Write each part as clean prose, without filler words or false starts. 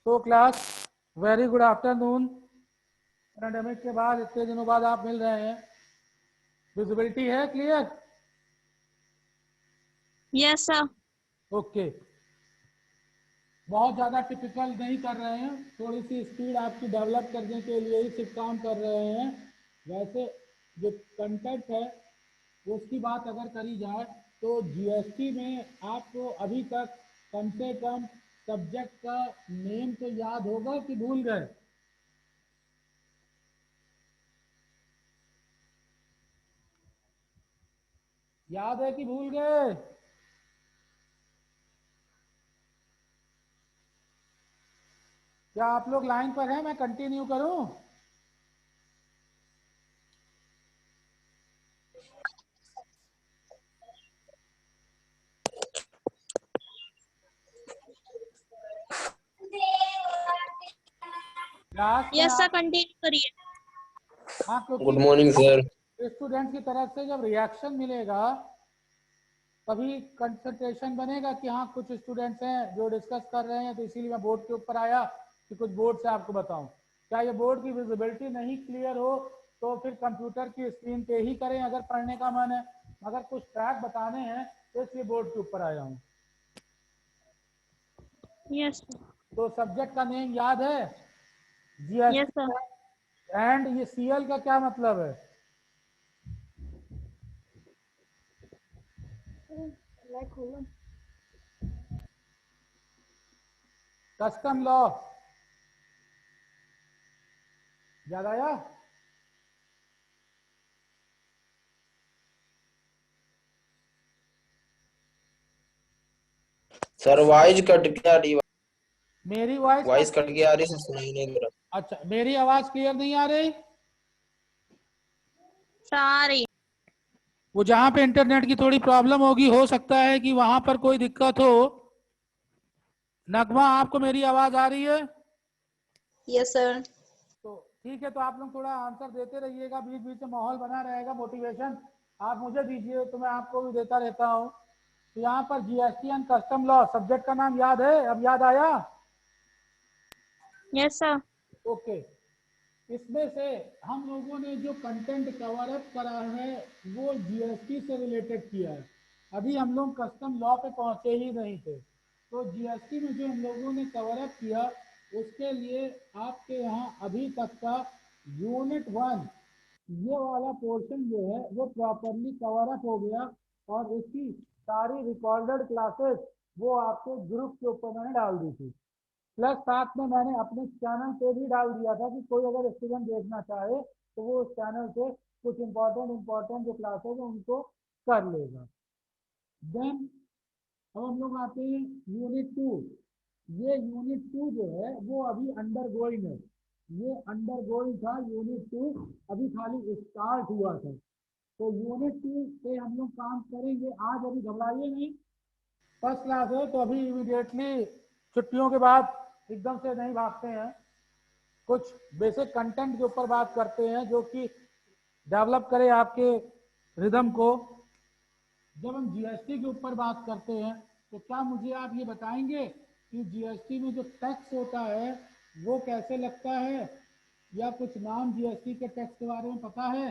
तो class very good afternoon. Pandemic के बाद इतने दिनों बाद आप मिल रहे हैं, विजिबिलिटी है क्लियर? Yes sir. ओके, बहुत ज़्यादा टिपिकल नहीं कर रहे हैं, थोड़ी सी स्पीड आपकी डेवलप करने के लिए ही सिर्फ काम कर रहे हैं। वैसे जो कंटेंट है उसकी बात अगर करी जाए तो जीएसटी में आपको अभी तक कम से कम सब्जेक्ट का नेम तो याद होगा कि भूल गए? याद है कि भूल गए? क्या आप लोग लाइन पर हैं? मैं कंटिन्यू करूं? यस सर, कंटिन्यू करिए। हाँ, गुड मॉर्निंग सर। स्टूडेंट की तरफ से जब रिएक्शन मिलेगा तभी कंसंट्रेशन बनेगा कि हाँ कुछ स्टूडेंट्स हैं जो डिस्कस कर रहे हैं, तो इसीलिए मैं बोर्ड के ऊपर आया कि कुछ बोर्ड से आपको बताऊं। क्या ये बोर्ड की विजिबिलिटी नहीं क्लियर हो तो फिर कंप्यूटर की स्क्रीन पे ही करें अगर पढ़ने का मन है, अगर कुछ ट्रैक बताने हैं तो इसलिए बोर्ड के ऊपर आया हूँ। यस तो सब्जेक्ट का नेम याद है? Yes GST. सर। एंड ये सीएल का क्या मतलब है? Custom law. याद आया? सर वॉइस कट के आ रही, मेरी वॉइस वॉइस कट के आ रही, सर सुनाई नहीं दे रहा। अच्छा, मेरी आवाज क्लियर नहीं आ रही? सॉरी। वो जहां पे इंटरनेट की थोड़ी प्रॉब्लम होगी, हो सकता है कि वहां पर कोई दिक्कत हो। नगमा, आपको मेरी आवाज आ रही है? Yes sir. तो ठीक है, तो आप लोग थोड़ा आंसर देते रहिएगा, बीच बीच में माहौल बना रहेगा, मोटिवेशन आप मुझे दीजिए तो मैं आपको भी देता रहता हूँ। तो यहाँ पर GST and custom law, subject का नाम याद है? अब याद आया? Yes sir. ओके, इसमें से हम लोगों ने जो कंटेंट कवर अप करा है वो जीएसटी से रिलेटेड किया है। अभी हम लोग कस्टम लॉ पे पहुंचे ही नहीं थे। तो जीएसटी में जो हम लोगों ने कवर अप किया उसके लिए आपके यहाँ अभी तक का यूनिट 1 ये वाला पोर्शन जो है वो प्रॉपरली कवर अप हो गया, और इसकी सारी रिकॉर्डेड क्लासेस वो आपके ग्रुप के ऊपर मैंने डाल दी थी। प्लस साथ में मैंने अपने चैनल पे भी डाल दिया था कि कोई अगर स्टूडेंट देखना चाहे तो वो उस चैनल से कुछ इंपॉर्टेंट जो क्लासेस है उनको कर लेगा। देन अब हम लोग आते हैं यूनिट 2। ये यूनिट 2 जो है वो अभी अंडर गोइंग है। ये अंडर गोइंग था यूनिट 2, अभी खाली स्टार्ट हुआ था। तो यूनिट 2 पे हम लोग काम करेंगे आज। अभी घबराइए नहीं, फर्स्ट क्लास है तो अभी इमीडिएटली छुट्टियों के बाद एकदम से नहीं भागते हैं। कुछ बेसिक कंटेंट के ऊपर बात करते हैं जो कि डेवलप करे आपके रिदम को। जब हम जीएसटी के ऊपर बात करते हैं तो क्या मुझे आप ये बताएंगे कि जीएसटी में जो टैक्स होता है वो कैसे लगता है, या कुछ नाम जीएसटी के टैक्स के बारे में पता है?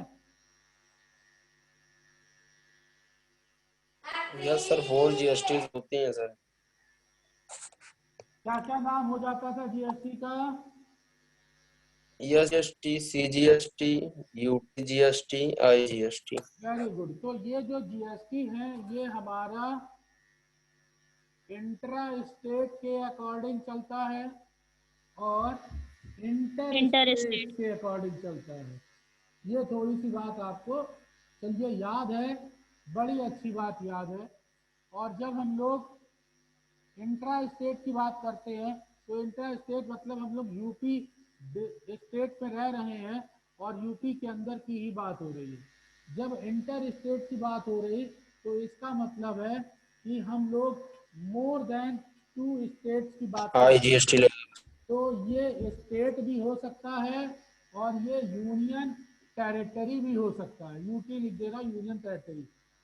यस सर, 4 जीएसटी होती हैं सर। क्या क्या नाम हो जाता था जीएसटी का? SGST, CGST, UTGST, IGST. Very good. तो ये जो जीएसटी है ये हमारा इंट्रा स्टेट के अकॉर्डिंग चलता है और इंटर इंटर स्टेट स्टेट। के अकॉर्डिंग चलता है। ये थोड़ी सी बात आपको चलिए याद है, बड़ी अच्छी बात याद है। और जब हम लोग इंट्रा स्टेट की बात करते हैं तो इंट्रा स्टेट मतलब हम लोग यूपी स्टेट में रह रहे हैं और यूपी के अंदर की ही बात हो रही है। जब इंटर स्टेट की बात हो रही तो इसका मतलब है कि हम लोग मोर देन 2 स्टेट्स की बात कर रहे हैं। आईजीएसटी लगा। तो ये स्टेट भी हो सकता है और ये यूनियन टेरिटरी भी हो सकता है। यूटी लिख देगा, यूनियन टेरिटरी।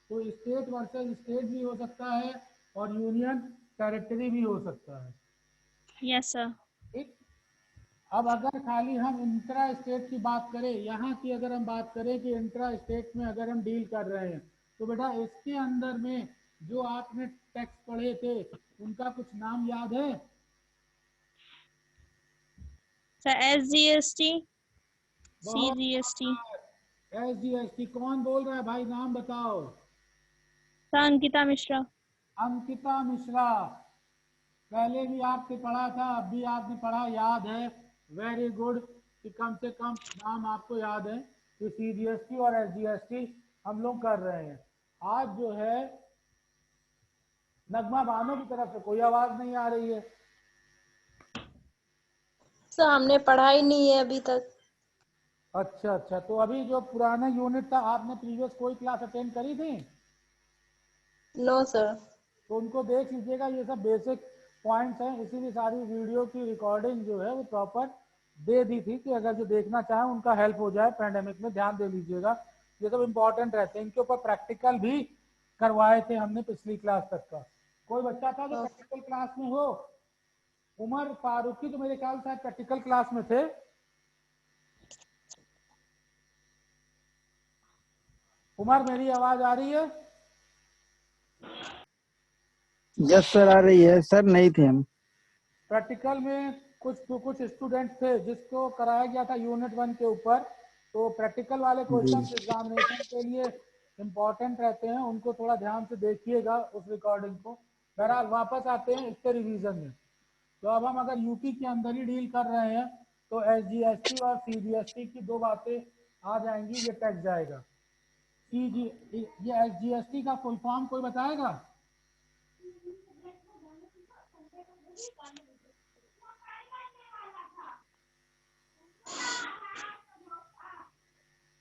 तो स्टेट वर्सेस स्टेट भी हो सकता है और यूनियन टेरिटरी भी हो सकता है। Yes sir. ठीक। अब अगर खाली हम इंट्रा स्टेट की बात करें, यहाँ की अगर हम बात करें कि इंट्रा स्टेट में अगर हम डील कर रहे हैं, तो बेटा इसके अंदर में जो आपने टैक्स पढ़े थे उनका कुछ नाम याद है? सर SGST, बहुत CGST। SGST कौन बोल रहा है भाई, नाम बताओ। सर अंकिता मिश्रा। अंकिता मिश्रा, पहले भी आपने पढ़ा था, अब भी आपने पढ़ा, याद है। वेरी गुड, कि कम से कम नाम आपको याद है कि CGST और SGST हम लोग कर रहे हैं। आज जो है नगमा बानो की तरफ से कोई आवाज नहीं आ रही है। सर हमने पढ़ा ही नहीं है अभी तक। अच्छा अच्छा, तो अभी जो पुराना यूनिट था, आपने प्रीवियस कोई क्लास अटेंड करी थी? No sir. तो उनको देख लीजिएगा, ये सब बेसिक पॉइंट्स हैं। इसीलिए सारी वीडियो की रिकॉर्डिंग जो है वो प्रॉपर दे दी थी कि अगर जो देखना चाहें उनका हेल्प हो जाए पैंडेमिक में, ध्यान दे लीजिएगा। ये सब इम्पोर्टेंट रहते हैं, इनके ऊपर प्रैक्टिकल भी करवाए थे हमने पिछली क्लास तक का। कोई बच्चा था जो प्रैक्टिकल क्लास में हो? उमर फारूकी तो मेरे ख्याल से प्रैक्टिकल क्लास में थे। उमर, मेरी आवाज आ रही है? यस सर, आ रही है सर, नहीं थे हम। प्रैक्टिकल में कुछ स्टूडेंट थे जिसको कराया गया था यूनिट 1 के ऊपर, तो प्रैक्टिकल वाले क्वेश्चन एग्जामिनेशन के लिए इम्पोर्टेंट रहते हैं, उनको थोड़ा ध्यान से देखिएगा उस रिकॉर्डिंग को। बहरहाल वापस आते हैं इसके रिवीजन में। तो अब हम अगर यूपी के अंदर ही डील कर रहे हैं तो SGST और CGST की दो बातें आ जाएंगी, ये टैक्स जाएगा। CG ये SGST का फुल फॉर्म कोई बताएगा?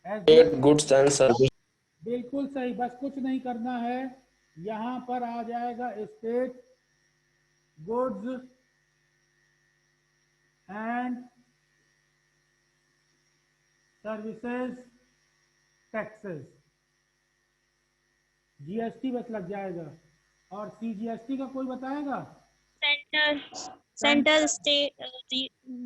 State goods and service. बिल्कुल सही, बस कुछ नहीं करना है, यहाँ पर आ जाएगा state goods and services taxes, GST बस लग जाएगा। और CGST का कोई बताएगा? Central state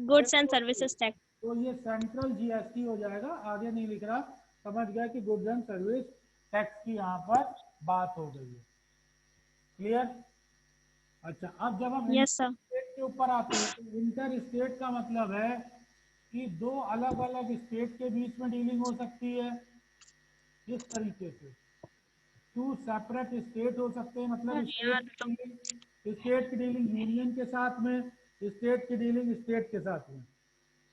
goods and services tax. तो ये सेंट्रल GST हो जाएगा, आगे नहीं लिख रहा, समझ गया कि गुड्स एंड सर्विस टैक्स की यहाँ पर बात हो गई है। क्लियर? अच्छा, अब जब हम यस सर। स्टेट के ऊपर आते हैं तो इंटर स्टेट का मतलब है कि दो अलग अलग स्टेट के बीच में डीलिंग हो सकती है इस तरीके से। टू सेपरेट स्टेट हो सकते हैं, मतलब स्टेट की डीलिंग यूनियन के साथ में, स्टेट की डीलिंग स्टेट के साथ में।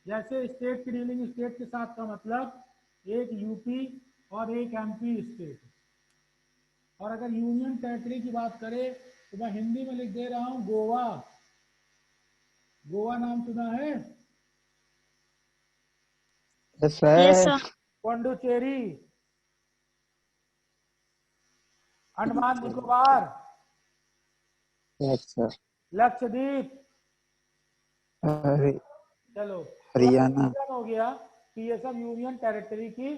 जैसे स्टेट की डीलिंग स्टेट के साथ का मतलब एक यूपी और एक MP स्टेट। और अगर यूनियन टेरिटरी की बात करें तो मैं हिंदी में लिख दे रहा हूं गोवा। गोवा नाम सुना है? Yes yes sir. Sir. Pondicherry, Andaman Nicobar, yes sir. Lakshadweep. अरे, चलो, तो हरियाणा। हो गया कि ये सब यूनियन टेरिटरी की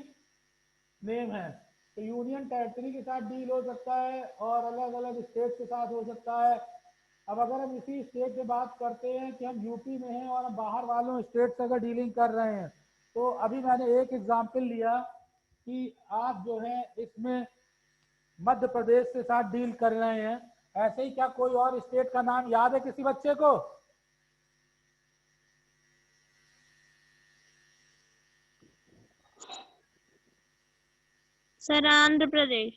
नेम है। तो यूनियन टेरिटरी के साथ डील हो सकता है और अलग अलग स्टेट के साथ हो सकता है। अब अगर हम इसी स्टेट की बात करते हैं कि हम यूपी में हैं और हम बाहर वालों स्टेट से अगर डीलिंग कर रहे हैं, तो अभी मैंने एक एग्जाम्पल लिया कि आप जो है इसमें मध्य प्रदेश के साथ डील कर रहे हैं। ऐसे ही क्या कोई और स्टेट का नाम याद है किसी बच्चे को? सर आंध्र प्रदेश।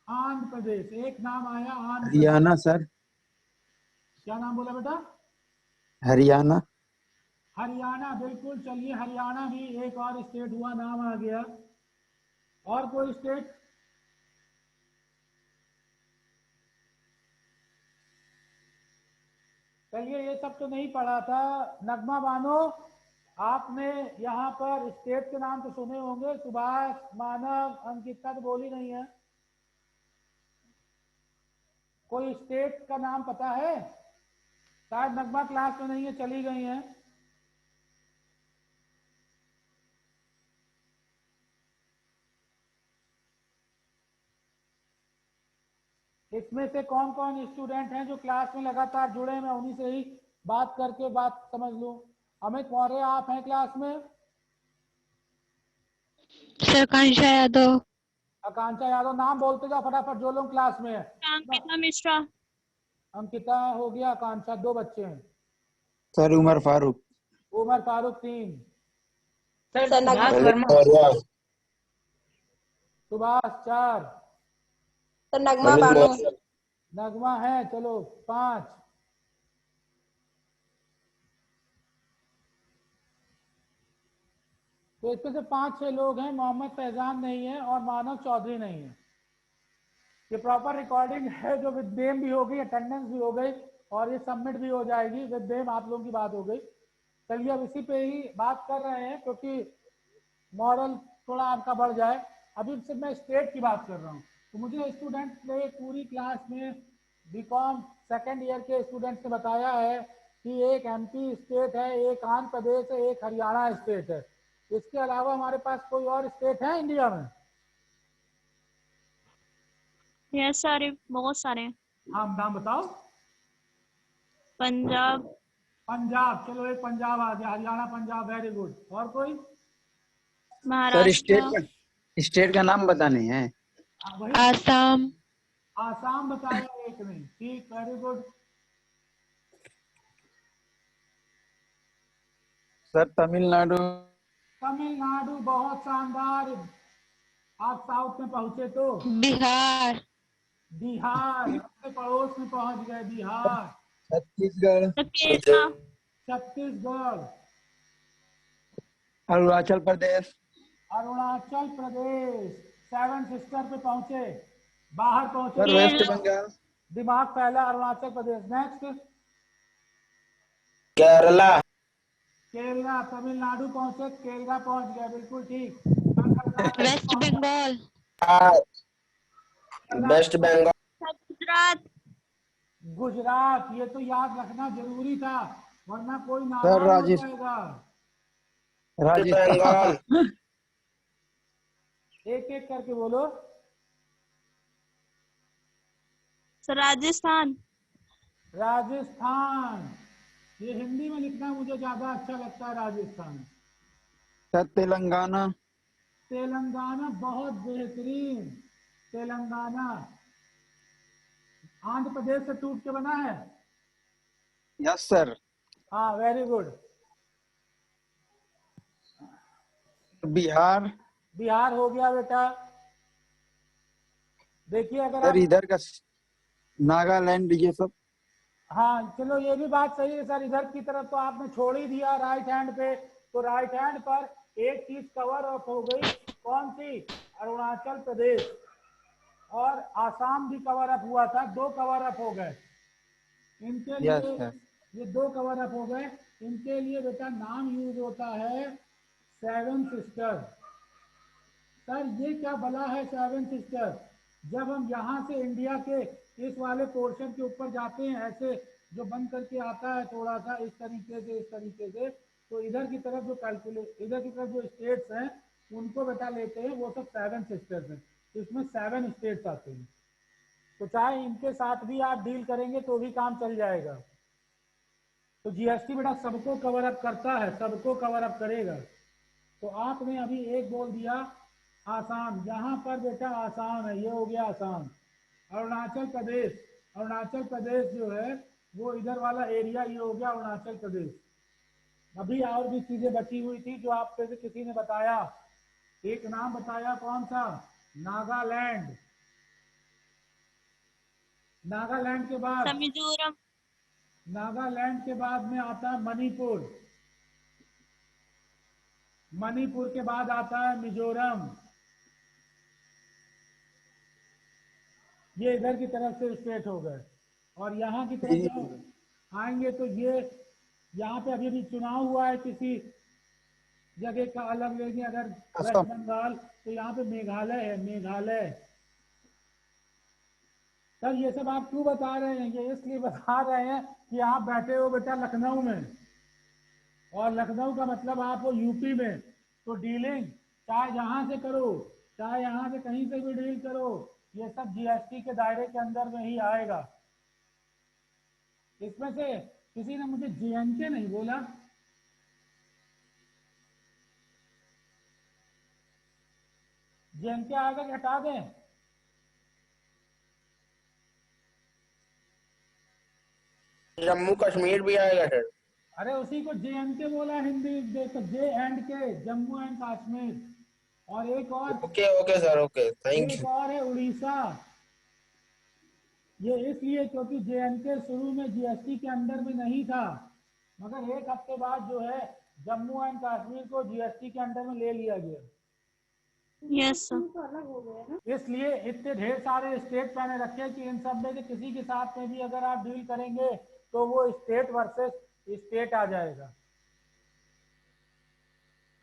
आंध्र प्रदेश, एक नाम आया, आंध्र प्रदेश। हरियाणा सर। क्या नाम बोला बेटा? हरियाणा। हरियाणा, बिल्कुल। चलिए, हरियाणा भी एक और स्टेट हुआ, नाम आ गया। और कोई स्टेट? चलिए, ये सब तो नहीं पढ़ा था। नगमा बानो, आपने यहाँ पर स्टेट के नाम तो सुने होंगे, सुभाष, मानव, अंकिता तो बोली नहीं है। कोई स्टेट का नाम पता है? शायद नगमा क्लास में नहीं है, चली गई है। इसमें से कौन कौन स्टूडेंट हैं जो क्लास में लगातार जुड़े हैं, मैं उन्हीं से ही बात करके बात समझ लूं। अमित मौर्य आप हैं क्लास में? सर कांक्षा यादव। आकांक्षा यादव। नाम बोलते जाओ फटाफट जो लोग क्लास में है। अंकिता मिश्रा। अंकिता हो गया, आकांक्षा, 2 बच्चे हैं। सर उमर फारूक। उमर फारूक 3। सर नगमा अमित मौर्य, सुभाष 4। सर नगमा अमित बानो। मौर्य, नगमा है, चलो 5। तो इसमें से 5-6 लोग हैं। मोहम्मद फैजान नहीं है और मानव चौधरी नहीं है। ये प्रॉपर रिकॉर्डिंग है जो विद नेम भी हो गई, अटेंडेंस भी हो गई और ये सबमिट भी हो जाएगी। विद नेम आप लोगों की बात हो गई। चलिए अब इसी पे ही बात कर रहे हैं क्योंकि मॉडल थोड़ा आपका बढ़ जाए। अभी सिर्फ मैं स्टेट की बात कर रहा हूँ। तो मुझे स्टूडेंट ने पूरी क्लास में बीकॉम सेकेंड ईयर के स्टूडेंट्स ने बताया है कि एक एमपी स्टेट है, एक आंध्र प्रदेश है, एक हरियाणा स्टेट है। इसके अलावा हमारे पास कोई और स्टेट है इंडिया में? यस सर, बहुत सारे हैं। हाँ नाम बताओ। पंजाब। पंजाब, चलो एक पंजाब आ गया। Haryana, Punjab, very good. और कोई? सर महाराष्ट्र। स्टेट का नाम बताने हैं। वही आसाम। आसाम बताया एक ने। ठीक, very good. Sir Tamil Nadu. Tamil Nadu, बहुत शानदार। आप साउथ में पहुंचे तो। बिहार। बिहार, अपने पड़ोस में पहुंच गए। बिहार। छत्तीसगढ़। सर केरला। छत्तीसगढ़। अरुणाचल प्रदेश। अरुणाचल प्रदेश। 7 सिस्टर पे पहुंचे, बाहर पहुंचे। Sir west Bengal. दिमाग पहला, अरुणाचल प्रदेश। नेक्स्ट, केरला, केरला। तमिलनाडु पहुंचे, केरला पहुंच गया, बिल्कुल ठीक। कर्नाटक वेस्ट पहुंचा। बंगाल। West Bengal, sir Gujarat. गुजरात। ये तो याद रखना जरूरी था वरना कोई सर नाराज हो जाएगा। बंगाल, राजस्थान। एक एक करके बोलो। सर राजस्थान। राजस्थान। ये हिंदी में लिखना मुझे ज्यादा अच्छा लगता है, राजस्थान। सर तेलंगाना। तेलंगाना, बहुत बेहतरीन। तेलंगाना आंध्र प्रदेश से टूट के बना है। Yes sir. हाँ, वेरी गुड। बिहार। बिहार हो गया बेटा। देखिए अगर सर आप, इधर का नागालैंड ये सब। हाँ चलो ये भी बात सही है सर। इधर की तरफ तो आपने छोड़ ही दिया राइट हैंड पे। तो राइट हैंड पर एक चीज कवर अप हो गई। कौन सी? अरुणाचल प्रदेश। और आसाम भी कवर अप हुआ था, 2 कवर अप हो गए इनके यस लिए। सर। ये 2 कवर अप हो गए। इनके लिए बेटा नाम यूज होता है 7 सिस्टर। सर ये क्या बला है 7 सिस्टर? जब हम यहाँ से इंडिया के इस वाले पोर्शन के ऊपर जाते हैं, ऐसे जो बंद करके आता है थोड़ा सा इस तरीके से, इस तरीके से, तो इधर की तरफ जो कैलकुलेट, इधर की तरफ जो स्टेट्स हैं उनको बेटा लेते हैं, वो सब 7 सिस्टर्स हैं। इसमें 7 स्टेट्स आते हैं। तो चाहे इनके साथ भी आप डील करेंगे तो भी काम चल जाएगा। तो जीएसटी बेटा सबको कवर अप करता है, सबको कवर अप करेगा। तो आपने अभी एक बोल दिया आसाम। यहाँ पर बेटा आसाम है, ये हो गया आसाम। अरुणाचल प्रदेश, अरुणाचल प्रदेश जो है वो इधर वाला एरिया, ये हो गया अरुणाचल प्रदेश। अभी और भी चीजें बची हुई थी जो आप में से किसी ने बताया। एक नाम बताया, कौन सा? नागालैंड। नागालैंड के बाद, सर मिजोरम। नागालैंड के बाद में आता है मणिपुर। मणिपुर के बाद आता है मिजोरम। ये इधर की तरफ से स्टेट हो गए। और यहाँ की तरफ जब आएंगे तो ये यहाँ पे अभी भी चुनाव हुआ है किसी जगह का अलग लेंगे अगर वेस्ट असम। बंगाल, तो यहाँ पे मेघालय है, मेघालय। सर ये सब आप क्यों बता रहे हैं? ये इसलिए बता रहे हैं कि आप बैठे हो बेटा लखनऊ में, और लखनऊ का मतलब आप हो यूपी में। तो डीलिंग चाहे जहां से करो, चाहे यहाँ से कहीं से भी डील करो, ये सब जीएसटी के दायरे के अंदर में ही आएगा। इसमें से किसी ने मुझे JNK नहीं बोला। JNK आएगा कि हटा दें? जम्मू कश्मीर भी आएगा सर। अरे उसी को JNK बोला हिंदी, देखो J&K, जम्मू एंड कश्मीर। और एक और, okay okay sir, okay, thank एक यू। और है उड़ीसा। ये इसलिए क्योंकि JNK शुरू में GST के अंदर में नहीं था, मगर एक हफ्ते बाद जो है जम्मू एंड कश्मीर को GST के अंदर में ले लिया गया। Yes sir. इसलिए इतने ढेर सारे स्टेट मैंने रखे कि इन सब में से किसी के साथ में भी अगर आप डील करेंगे तो वो स्टेट वर्सेस स्टेट आ जाएगा।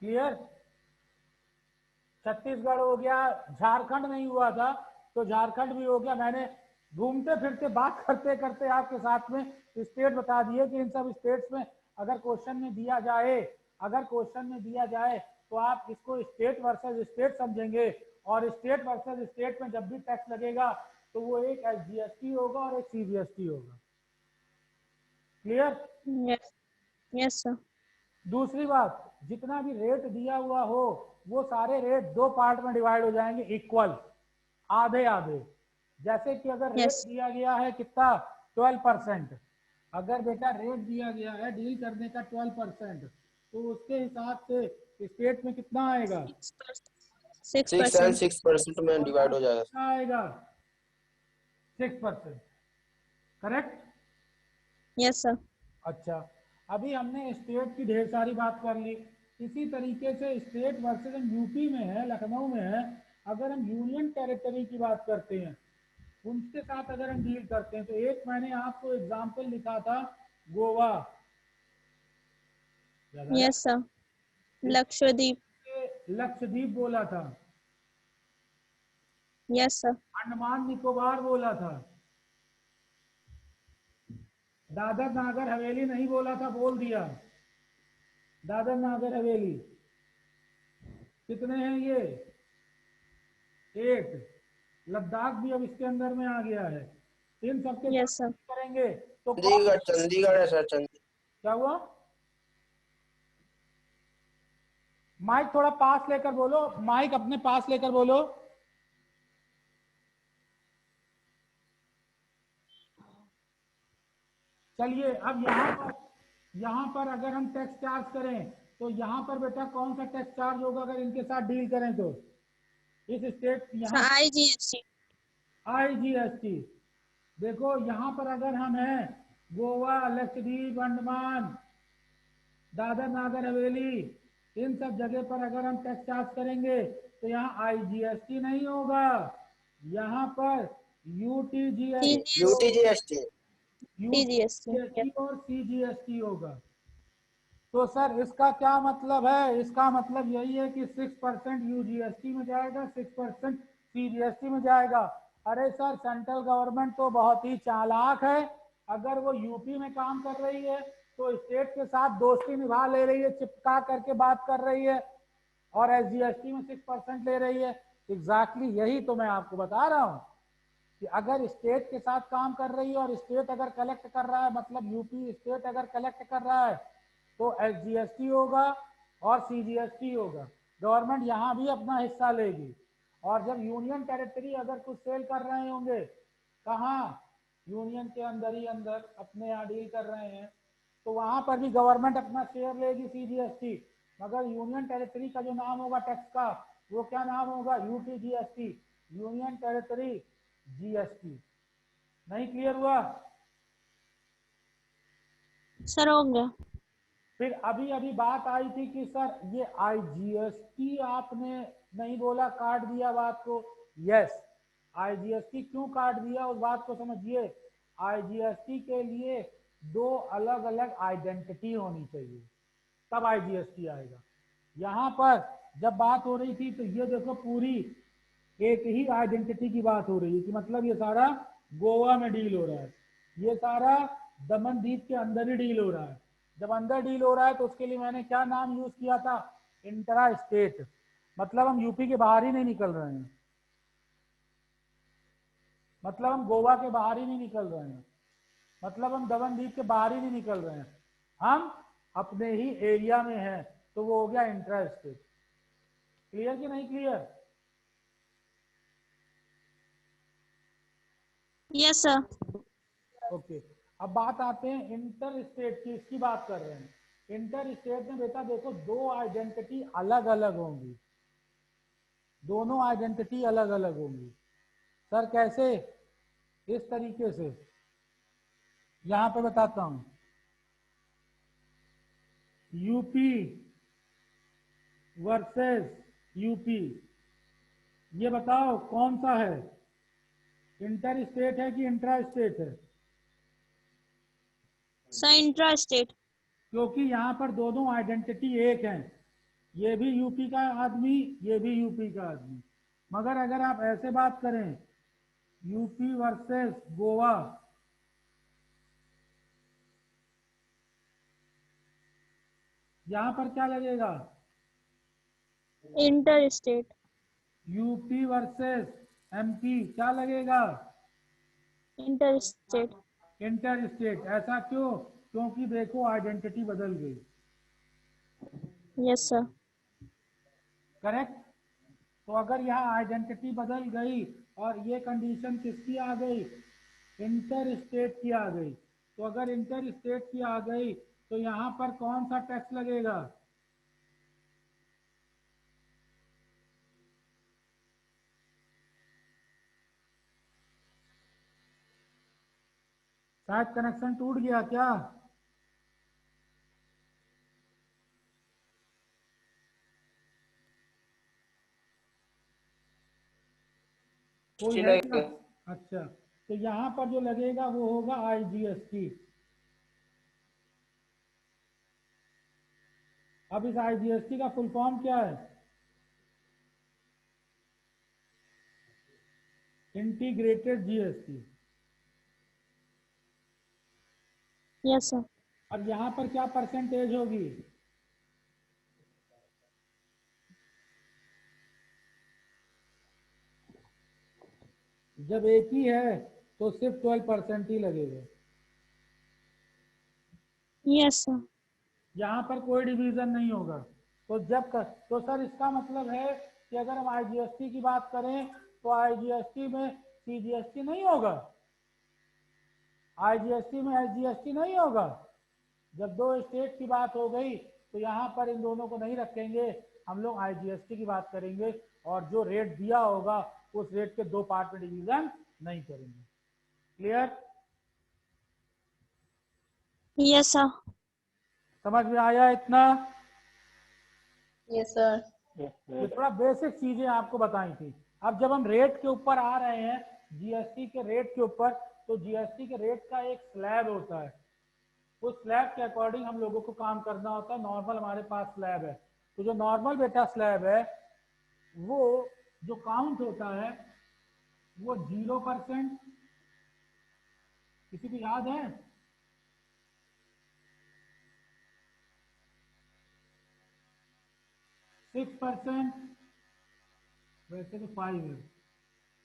क्लियर? छत्तीसगढ़ हो गया, झारखंड नहीं हुआ था तो झारखंड भी हो गया। मैंने घूमते फिरते बात करते करते आपके साथ में स्टेट बता दिए कि इन सब स्टेट्स में अगर क्वेश्चन में दिया जाए, तो आप इसको स्टेट वर्सेस स्टेट समझेंगे। और स्टेट वर्सेस स्टेट में जब भी टैक्स लगेगा तो वो एक SGST होगा और एक CGST होगा। क्लियर? Yes yes sir. दूसरी बात, जितना भी रेट दिया हुआ हो वो सारे रेट दो पार्ट में डिवाइड हो जाएंगे, इक्वल, आधे आधे। जैसे कि अगर रेट यस दिया गया है कितना, 12%, अगर बेटा रेट दिया गया है डील करने का 12%, तो उसके हिसाब से स्टेट में कितना आएगा, 6%। 6% में डिवाइड हो जाएगा। कितना आएगा, 6%। करेक्ट? Yes sir. अच्छा, अभी हमने स्टेट की ढेर सारी बात कर ली। इसी तरीके से स्टेट वर्सेस हम यूपी में है, लखनऊ में है, अगर हम यूनियन टेरिटरी की बात करते हैं, उनके साथ अगर हम डील करते हैं, तो एक मैंने आपको एग्जांपल लिखा था गोवा। Yes sir. लक्षद्वीप। लक्षद्वीप बोला था, यस सर। अंडमान निकोबार बोला था, दादर नागर हवेली नहीं बोला था, बोल दिया दादर नागर हवेली। कितने हैं ये, 8। लद्दाख भी अब इसके अंदर में आ गया है। इन सबके यस सर। करेंगे तो चंडीगढ़, चंडीगढ़ है सर, चंडीगढ़। क्या हुआ? माइक थोड़ा पास लेकर बोलो, माइक अपने पास लेकर बोलो। चलिए, अब यहाँ पर अगर हम टैक्स चार्ज करें तो यहाँ पर बेटा कौन सा टैक्स चार्ज होगा अगर इनके साथ डील करें तो? इस स्टेट यहाँ IGST। IGST। देखो यहाँ पर अगर हम हैं गोवा, लक्षद्वीप, अंडमान, दादर नागर हवेली, इन सब जगह पर अगर हम टैक्स चार्ज करेंगे तो यहाँ IGST नहीं होगा, यहाँ पर UTGST UTGST। UTGST और CGST होगा। तो सर इसका क्या मतलब है? इसका मतलब यही है कि 6% UGST में जाएगा, 6% CGST में जाएगा। अरे सर, सेंट्रल गवर्नमेंट तो बहुत ही चालाक है। अगर वो यूपी में काम कर रही है तो स्टेट के साथ दोस्ती निभा ले रही है, चिपका करके बात कर रही है, और SGST में 6% ले रही है। एग्जैक्टली यही तो मैं आपको बता रहा हूँ कि अगर स्टेट के साथ काम कर रही है और स्टेट अगर कलेक्ट कर रहा है, मतलब यूपी स्टेट अगर कलेक्ट कर रहा है, तो SGST होगा और CGST होगा। गवर्नमेंट यहाँ भी अपना हिस्सा लेगी। और जब यूनियन टेरिटरी अगर कुछ सेल कर रहे होंगे, कहाँ, यूनियन के अंदर ही अंदर अपने यहाँ डील कर रहे हैं, तो वहां पर भी गवर्नमेंट अपना शेयर लेगी, CGST। मगर यूनियन टेरिटरी का जो नाम होगा टैक्स का, वो क्या नाम होगा, UTGST, यूनियन टेरिटरी GST। नहीं क्लियर हुआ? सर हो गया। फिर अभी अभी बात आई थी कि सर ये IGST आपने नहीं बोला, काट दिया बात को। यस, IGST क्यों काट दिया उस बात को समझिए। IGST के लिए दो अलग अलग आइडेंटिटी होनी चाहिए, तब IGST आएगा। यहाँ पर जब बात हो रही थी तो ये देखो, पूरी एक ही आइडेंटिटी की बात हो रही है कि मतलब ये सारा गोवा में डील हो रहा है, ये सारा दमन द्वीप के अंदर ही डील हो रहा है। जब अंदर डील हो रहा है तो उसके लिए मैंने क्या नाम यूज किया था, इंट्रा स्टेट। मतलब हम यूपी के बाहर ही नहीं निकल रहे हैं, मतलब हम गोवा के बाहर ही नहीं निकल रहे हैं। मतलब हम दमनदीप के बाहर ही नहीं निकल रहे हैं, हम अपने ही एरिया में हैं, तो वो हो गया इंट्रा स्टेट। क्लियर कि नहीं क्लियर? Yes sir. ओके, अब बात आते हैं इंटर स्टेट की, इसकी बात कर रहे हैं। इंटर स्टेट में बेटा देखो दो आइडेंटिटी अलग अलग होंगी, दोनों आइडेंटिटी अलग अलग होंगी। सर कैसे? इस तरीके से, यहां पे बताता हूं। यूपी वर्सेस यूपी, ये बताओ कौन सा है, इंटर स्टेट है कि इंट्रा स्टेट है? Sir intra state. क्योंकि यहां पर दोनों आइडेंटिटी एक हैं, ये भी यूपी का आदमी, ये भी यूपी का आदमी। मगर अगर आप ऐसे बात करें, यूपी वर्सेस गोवा, यहां पर क्या लगेगा? Inter state. UP versus MP, क्या लगेगा? Inter state. Inter state. ऐसा क्यों? क्योंकि देखो आइडेंटिटी बदल गई। Yes sir. करेक्ट? तो अगर यहाँ आइडेंटिटी बदल गई और ये कंडीशन किसकी आ गई? इंटर स्टेट की आ गई। तो अगर इंटर स्टेट की आ गई तो यहाँ पर कौन सा टैक्स लगेगा? शायद कनेक्शन टूट गया क्या? कोई है क्या? अच्छा, तो यहाँ पर जो लगेगा वो होगा आईजीएसटी। अब इस आईजीएसटी का फुल फॉर्म क्या है? Integrated GST. Yes sir. अब यहाँ पर क्या परसेंटेज होगी? जब एक ही है तो सिर्फ 12% ही लगेगा। Yes sir. यहाँ पर कोई डिवीजन नहीं होगा। तो तो सर इसका मतलब है कि अगर हम आईजीएसटी की बात करें तो आईजीएसटी में सीजीएसटी नहीं होगा, आईजीएसटी में एसजीएसटी नहीं होगा। जब दो स्टेट की बात हो गई तो यहाँ पर इन दोनों को नहीं रखेंगे, हम लोग आईजीएसटी की बात करेंगे और जो रेट दिया होगा उस रेट के दो पार्ट में डिवीजन नहीं करेंगे। क्लियर? Yes sir. समझ में आया इतना? Yes sir. ये थोड़ा बेसिक चीजें आपको बताई थी। अब जब हम रेट के ऊपर आ रहे हैं, जीएसटी के रेट के ऊपर, तो जीएसटी के रेट का एक स्लैब होता है, उस स्लैब के अकॉर्डिंग हम लोगों को काम करना होता है। नॉर्मल हमारे पास स्लैब है, तो जो नॉर्मल बेटा स्लैब है वो जो काउंट होता है वो 0%, किसी को याद है? सिक्स परसेंट, वैसे तो 5 है,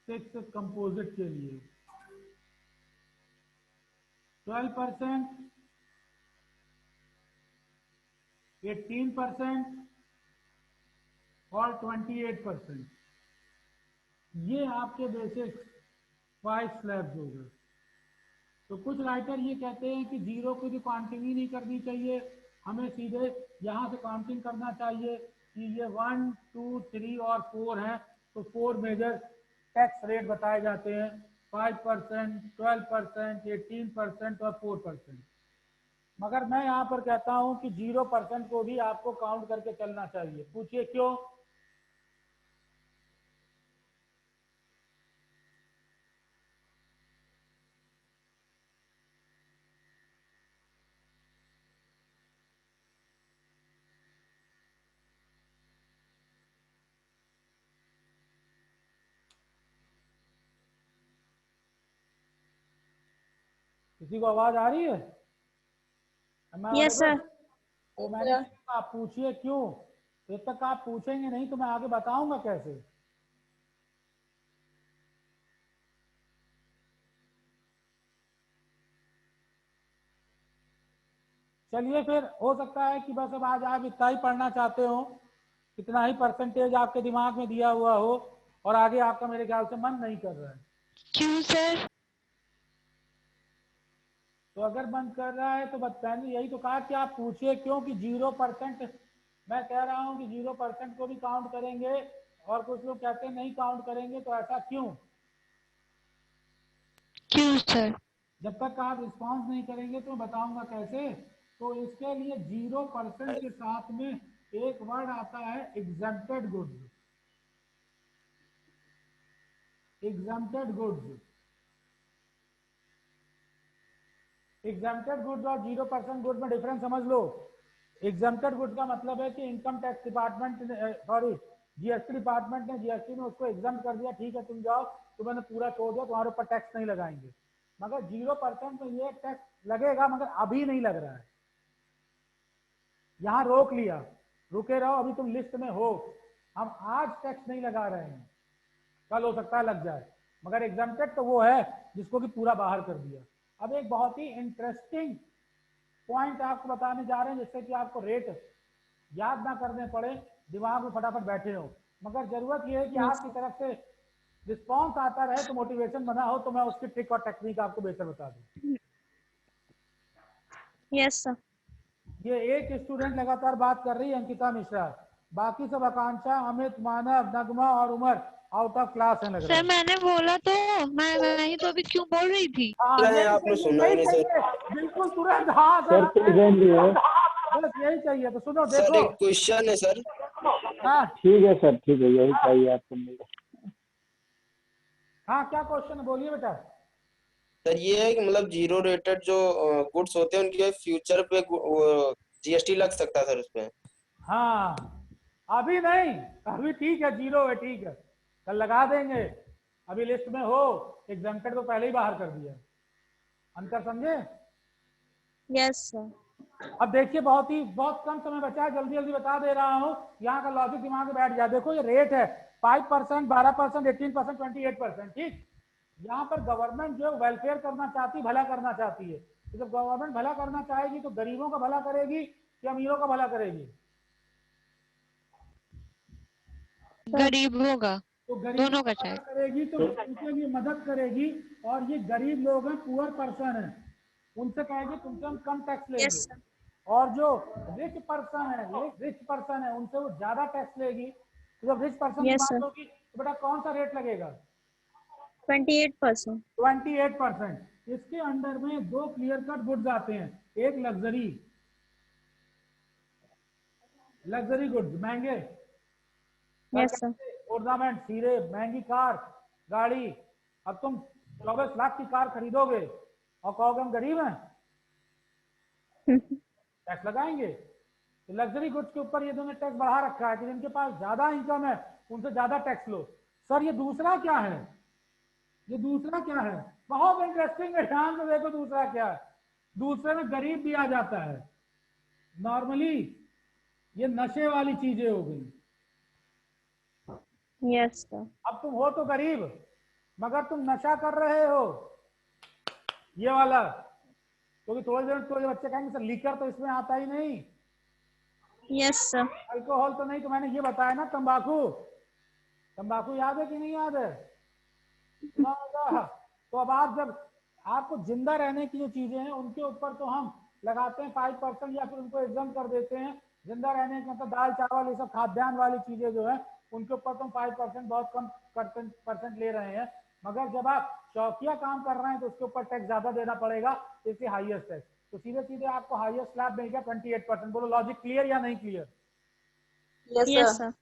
6 कंपोजिट के लिए, 12%, 18% और 28%। ये आपके बेसिक 5 स्लैब्स हो गए। तो कुछ राइटर ये कहते हैं कि जीरो की भी काउंटिंग ही नहीं करनी चाहिए, हमें सीधे यहाँ से काउंटिंग करना चाहिए कि ये 1, 2, 3 और 4 हैं, तो 4 मेजर टैक्स रेट बताए जाते हैं, 5%, 12%, 18% और 4%। मगर मैं यहाँ पर कहता हूँ कि 0% को भी आपको काउंट करके चलना चाहिए। पूछिए क्यों? किसी को आवाज आ रही है? Yes sir. तो मैंने आप पूछिए क्यों? जब तक आप पूछेंगे नहीं तो मैं आगे बताऊंगा कैसे। चलिए फिर हो सकता है कि बस अब आज आप इतना ही पढ़ना चाहते हो, इतना ही परसेंटेज आपके दिमाग में दिया हुआ हो और आगे आपका मेरे ख्याल से मन नहीं कर रहा है। क्यों सर? तो अगर मन कर रहा है तो मैंने यही तो कहा कि आप पूछिए क्यों कि 0%, मैं कह रहा हूँ कि 0% को भी काउंट करेंगे और कुछ लोग कहते हैं नहीं काउंट करेंगे, तो ऐसा क्यों? क्यों सर? जब तक आप रिस्पॉन्स नहीं करेंगे तो मैं बताऊंगा कैसे। तो इसके लिए 0% के साथ में एक वर्ड आता है exempted goods. Exempted goods, exempted goods और 0% गुड्स में डिफरेंस समझ लो। एग्जम्प्टेड गुड्स का मतलब है कि income tax department sorry GST department ने जीएसटी में उसको एग्जाम कर दिया, ठीक है तुम जाओ, तुम्हें पूरा छोड़ दिया, तुम्हारे ऊपर टैक्स नहीं लगाएंगे। मगर 0% में ये टैक्स लगेगा, मगर अभी नहीं लग रहा है, यहाँ रोक लिया, रुके रहो, अभी तुम लिस्ट में हो, हम आज टैक्स नहीं लगा रहे हैं, कल हो सकता है लग जाए। मगर एग्जम्प्टेड तो वो है जिसको कि पूरा बाहर कर दिया। अब एक बहुत ही इंटरेस्टिंग पॉइंट आपको बताने जा रहे हैं जिससे कि आपको रेट याद ना करने पड़े, दिमाग में फटाफट बैठे हो, मगर जरूरत यह है कि आपकी तरफ से रिस्पॉन्स आता रहे तो मोटिवेशन बना हो, तो मैं उसकी ट्रिक और टेक्निक आपको बेहतर बता दूं। Yes sir. ये एक स्टूडेंट लगातार बात कर रही है, अंकिता मिश्रा, बाकी सब आकांक्षा, अमित, मानव, नगमा और उमर आउट ऑफ क्लास है लग रहा सर है। मैंने बोला तो, मैं तो अभी क्यों बोल रही थी? हाँ नहीं, यही आपने चाहिए, सुना ही यही नहीं सर। चाहिए, बिल्कुल तुरंत, हाँ सर बस यही चाहिए। तो सुनो सर देखो, एक क्वेश्चन है सर। हाँ ठीक है सर, ठीक है, यही चाहिए आपको मिलेगा। हाँ क्या क्वेश्चन है बोलिए बेटा। सर ये है कि मतलब जीरो रेटेड जो गुड्स होते हैं उनके फ्यूचर पे जीएसटी लग सकता है सर उस पे? हाँ अभी नहीं, अभी ठीक है, 0 है, ठीक है, कल लगा देंगे, अभी लिस्ट में हो, एग्जाम्प्टेड तो पहले ही बाहर कर दिया। अंतर समझे? Yes sir. अब देखिए बहुत कम समय बचा है, जल्दी जल्दी बता दे रहा हूँ, यहाँ का लॉजिक दिमाग में बैठ जाए। देखो ये रेट है 5%, 12%, 18%, 28%, ठीक। यहाँ पर गवर्नमेंट जो वेलफेयर करना चाहती, भला करना चाहती है, तो जब गवर्नमेंट भला करना चाहेगी तो गरीबों का भला करेगी कि अमीरों का भला करेगी? गरीबों का, तो गरीबों दोनों का का भला शायद। करेगी तो उनके लिए मदद करेगी, और ये गरीब लोग हैं, पुअर पर्सन है, उनसे कहेगी तुमसे हम कम टैक्स लेंगे। Yes sir. और जो रिच पर्सन है, रिच पर्सन है, उनसे वो ज्यादा टैक्स लेगी। तो जब रिच पर्सन की यस बात सर। होगी तो बेटा कौन सा रेट लगेगा? 28%। 28%। इसके अंडर में दो क्लियर कट गुड्स आते हैं, एक लग्जरी गुड्स, महंगे यस सर। ऑर्नामेंट, हीरे, महंगी कार, गाड़ी। अब तुम 24 लाख की कार खरीदोगे और कहोगे हम गरीब हैं, टैक्स लगाएंगे। तो लग्जरी गुड्स के ऊपर ये दोनों टैक्स बढ़ा रखा है कि जिनके पास ज्यादा इनकम है उनसे ज्यादा टैक्स लो। सर ये दूसरा क्या है? ये दूसरा क्या है? बहुत इंटरेस्टिंग है, ध्यान से देखो दूसरा क्या है। दूसरे में गरीब भी आ जाता है। नॉर्मली ये नशे वाली चीजें हो गई। Yes sir. अब तुम हो तो गरीब मगर तुम नशा कर रहे हो, ये वाला। क्योंकि थोड़ी देर तो ये बच्चे कहेंगे सर लीकर तो इसमें आता ही नहीं, यस सर। अल्कोहल तो नहीं, तो मैंने ये बताया ना, तंबाकू। तंबाकू याद है कि नहीं याद है? सुना होगा। तो अब आप जब आपको जिंदा रहने की जो चीजें हैं उनके ऊपर तो हम लगाते हैं 5% या फिर उनको एग्जाम कर देते हैं। जिंदा रहने का मतलब दाल चावल ये सब खाद्यान्न वाली चीजें जो है उनके ऊपर तो 5% बहुत कम परसेंट ले रहे हैं। मगर जब आप शौकिया काम कर रहे हैं तो उसके ऊपर टैक्स ज्यादा देना पड़ेगा, इसलिए हाईएस्ट टैक्स। तो सीधे सीधे आपको हाईएस्ट स्लैब मिल गया 28%। बोलो लॉजिक क्लियर या नहीं क्लियर? Yes sir.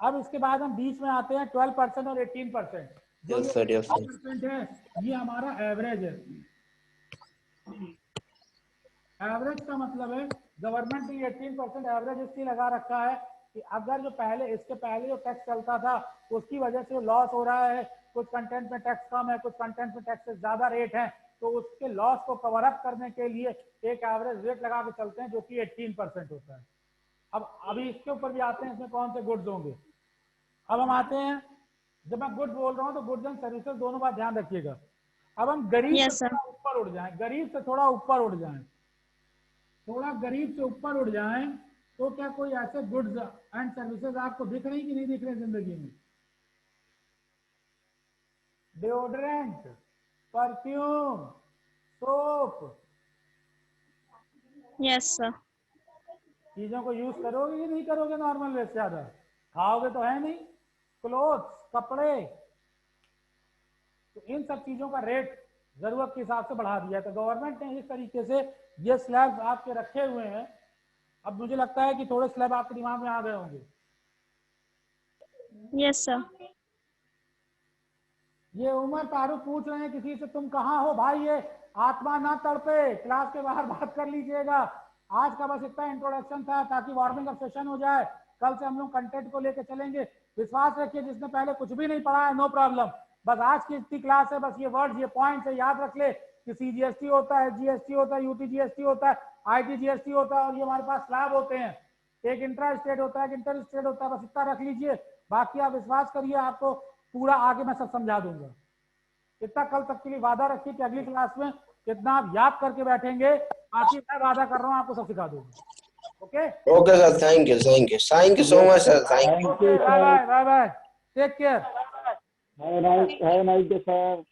अब इसके बाद हम बीच में आते हैं 12% और 18%। जो यस सर, यस सर। 18% है ये हमारा एवरेज है। एवरेज का मतलब है गवर्नमेंट ने 18% एवरेज इसलिए लगा रखा है कि अगर जो इसके पहले जो टैक्स चलता था उसकी वजह से लॉस हो रहा है, कुछ कंटेंट में टैक्स कम है, कुछ कंटेंट में टैक्स ज्यादा रेट है, तो उसके लॉस को कवर अप करने के लिए एक एवरेज रेट लगा के चलते हैं जो कि 18% होता है। अब अभी इसके ऊपर भी आते हैं इसमें कौन से गुड्स होंगे। अब हम आते हैं, जब मैं गुड्स बोल रहा हूँ तो गुड्स एंड सर्विसेज दोनों बात ध्यान रखिएगा। अब हम गरीब Yes, से sir. थोड़ा ऊपर उठ जाएं, गरीब से थोड़ा ऊपर उठ जाएं। थोड़ा गरीब से ऊपर उठ जाएं तो क्या कोई ऐसे गुड्स एंड सर्विसेज आपको दिख रही कि नहीं दिख रहे जिंदगी में? Deodorant, perfume, soap, Yes, sir. चीजों को यूज करोगे कि नहीं करोगे नॉर्मल वे से ज्यादा? खाओगे तो है नहीं। क्लोथ्स, कपड़े, तो इन सब चीजों का रेट जरूरत के हिसाब से बढ़ा दिया। तो गवर्नमेंट ने इस तरीके से ये स्लैब्स आपके रखे हुए हैं। अब मुझे लगता है कि थोड़े स्लैब आपके दिमाग में आ गए होंगे। Yes, sir. ये उमर तारुक पूछ रहे हैं किसी से, तुम कहाँ हो भाई? ये आत्मा ना तड़पे, क्लास के बाहर बात कर लीजिएगा। आज का बस इतना इंट्रोडक्शन था ताकि वार्मिंग अप सेशन हो जाए। कल से हम लोग कंटेंट को लेकर चलेंगे। विश्वास रखिए जिसने पहले कुछ भी नहीं पढ़ा है, नो प्रॉब्लम, बस आज की इतनी क्लास है, बस ये वर्ड्स, ये पॉइंट्स है, याद रख ले कि CGST होता है, GST होता है, UTGST होता है, ITGST होता है, और ये हमारे पास स्लैब होते हैं। एक इंट्रा स्टेट होता है, एक इंटर स्टेट होता है, बस इतना रख लीजिए। बाकी आप विश्वास करिए, आपको पूरा आगे मैं सब समझा दूंगा। इतना कल तक के लिए वादा रखिए कि अगली क्लास में कितना आप याद करके बैठेंगे, बाकी मैं वादा कर रहा हूँ आपको सब सिखा दूंगा। Okay okay sir, thank you so much sir, thank you. Bye bye bye bye, take care. Have a nice day, sir.